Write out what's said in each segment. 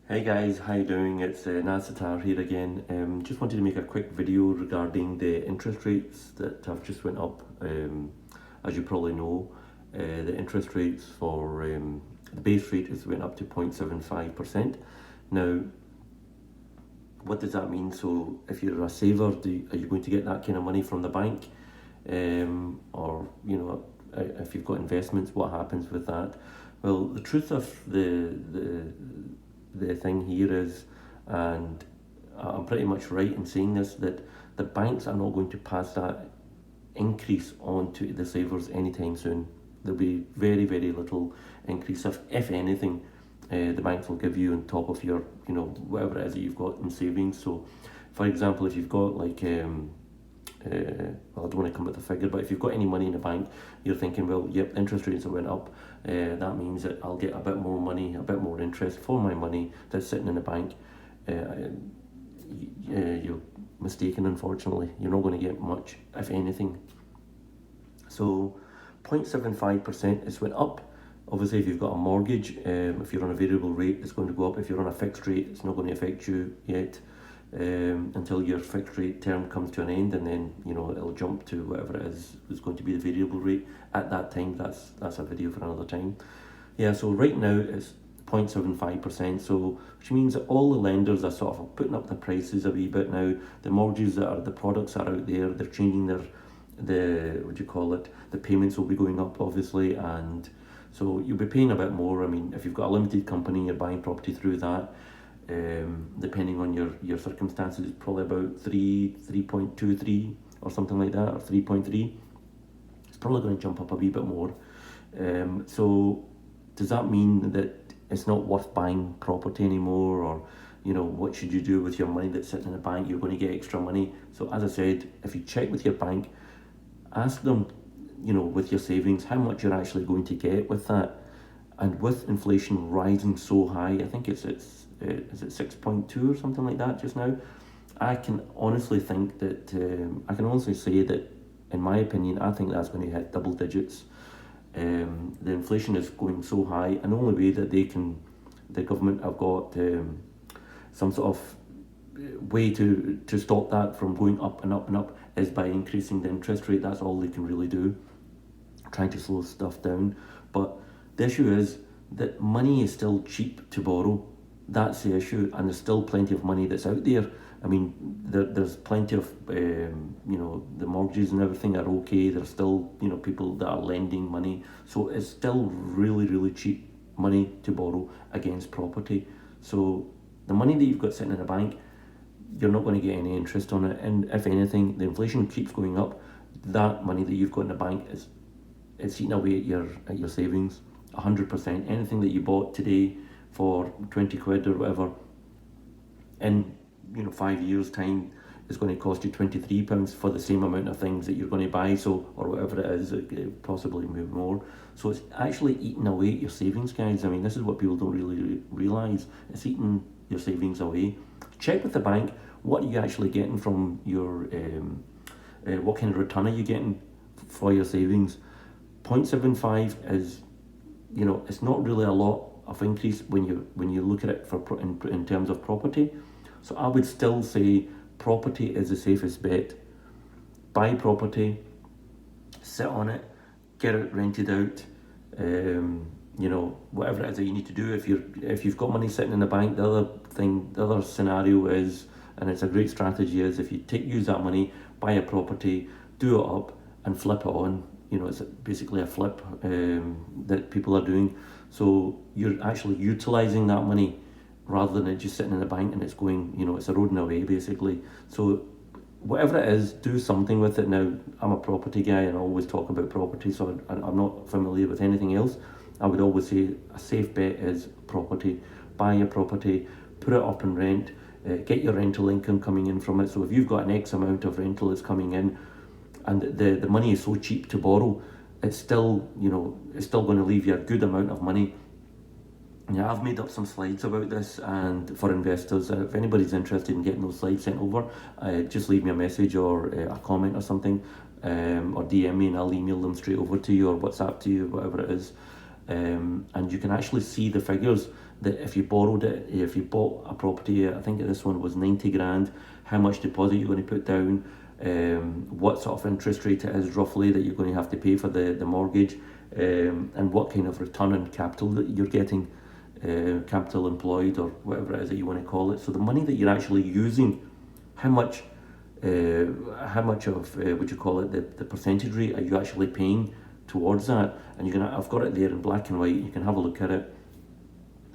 Hey guys, how you doing? It's Nasatar here again. Just wanted to make a quick video regarding the interest rates that have just went up. As you probably know, the interest rates for the base rate is went up to 0.75%. Now, what does that mean? So, if you're a saver, are you going to get that kind of money from the bank? Or if you've got investments, what happens with that? Well, the truth of the thing here is, and I'm pretty much right in saying this, that the banks are not going to pass that increase on to the savers anytime soon. There'll be very, very little increase, if anything, the banks will give you on top of your, whatever it is that you've got in savings. So, for example, if you've got well, I don't want to come with a figure, but if you've got any money in the bank, you're thinking, well, yep, interest rates have went up. That means that I'll get a bit more money, a bit more interest for my money that's sitting in the bank. You're mistaken, unfortunately. You're not going to get much, if anything. So 0.75% is went up. Obviously, if you've got a mortgage, if you're on a variable rate, it's going to go up. If you're on a fixed rate, it's not going to affect you yet. Until your fixed rate term comes to an end, and then it'll jump to whatever it is going to be the variable rate at that time. That's a video for another time. Yeah, so right now it's 0.75%, so which means that all the lenders are sort of putting up the prices a wee bit now. The mortgages the products are out there, they're changing the payments will be going up, obviously, and so you'll be paying a bit more. I mean, if you've got a limited company, you're buying property through that, depending on your circumstances, probably about 3.23 or something like that, or 3.3. It's probably going to jump up a wee bit more. So does that mean that it's not worth buying property anymore? Or what should you do with your money that's sitting in the bank? You're going to get extra money. So as I said, if you check with your bank, ask them, with your savings, how much you're actually going to get with that. And with inflation rising so high, I think is it 6.2 or something like that just now? I can honestly think that I can honestly say that, in my opinion, I think that's going to hit double digits. The inflation is going so high, and the only way that the government have got some sort of way to stop that from going up and up and up is by increasing the interest rate. That's all they can really do, trying to slow stuff down. But the issue is that money is still cheap to borrow. That's the issue, and there's still plenty of money that's out there. I mean, there's plenty of, the mortgages and everything are okay. There's still, people that are lending money. So it's still really, really cheap money to borrow against property. So the money that you've got sitting in a bank, you're not going to get any interest on it. And if anything, the inflation keeps going up. That money that you've got in the bank it's eating away at your savings, 100%. Anything that you bought today for 20 quid or whatever, in 5 years time, is going to cost you £23 for the same amount of things that you're going to buy, so, or whatever it is, possibly move more. So it's actually eating away at your savings, guys. I mean, this is what people don't really realise. It's eating your savings away. Check with the bank, what are you actually getting from your what kind of return are you getting for your savings. 0.75 is, it's not really a lot of increase when you look at it in terms of property. So I would still say property is the safest bet. Buy property, sit on it, get it rented out. Whatever it is that you need to do. If you've got money sitting in the bank, the other scenario is, and it's a great strategy, is if you use that money, buy a property, do it up, and flip it on. It's basically a flip that people are doing. So you're actually utilising that money rather than it just sitting in the bank and it's going, it's eroding away basically. So whatever it is, do something with it. Now, I'm a property guy and I always talk about property, so I'm not familiar with anything else. I would always say a safe bet is property. Buy a property, put it up and rent, get your rental income coming in from it. So if you've got an X amount of rental that's coming in, and the money is so cheap to borrow, it's still going to leave you a good amount of money. Yeah, I've made up some slides about this, and for investors, if anybody's interested in getting those slides sent over, just leave me a message or a comment or something, or DM me and I'll email them straight over to you, or WhatsApp to you, whatever it is. and you can actually see the figures that if you borrowed it, if you bought a property, I think this one was 90 grand, how much deposit you're going to put down, what sort of interest rate it is roughly that you're going to have to pay for the mortgage, and what kind of return on capital that you're getting, capital employed or whatever it is that you want to call it. So the money that you're actually using, how much of would you call it, the percentage rate are you actually paying towards that? And I've got it there in black and white. You can have a look at it.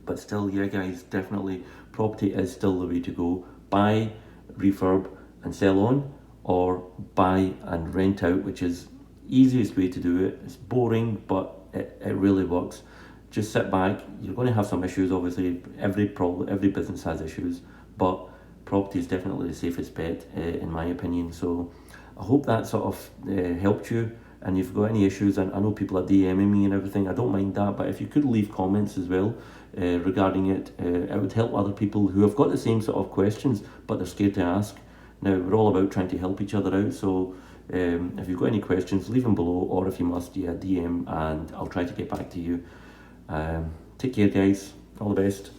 But still, yeah, guys, definitely property is still the way to go. Buy, refurb, and sell on, or buy and rent out, which is easiest way to do it. It's boring, but it really works. Just sit back. You're going to have some issues, obviously. Every business has issues, but property is definitely the safest bet, in my opinion. So I hope that sort of helped you. And if you've got any issues, and I know people are DMing me and everything, I don't mind that, but if you could leave comments as well regarding it, it would help other people who have got the same sort of questions, but they're scared to ask. Now, we're all about trying to help each other out, so if you've got any questions, leave them below, or if you must, yeah, DM, and I'll try to get back to you. Take care, guys. All the best.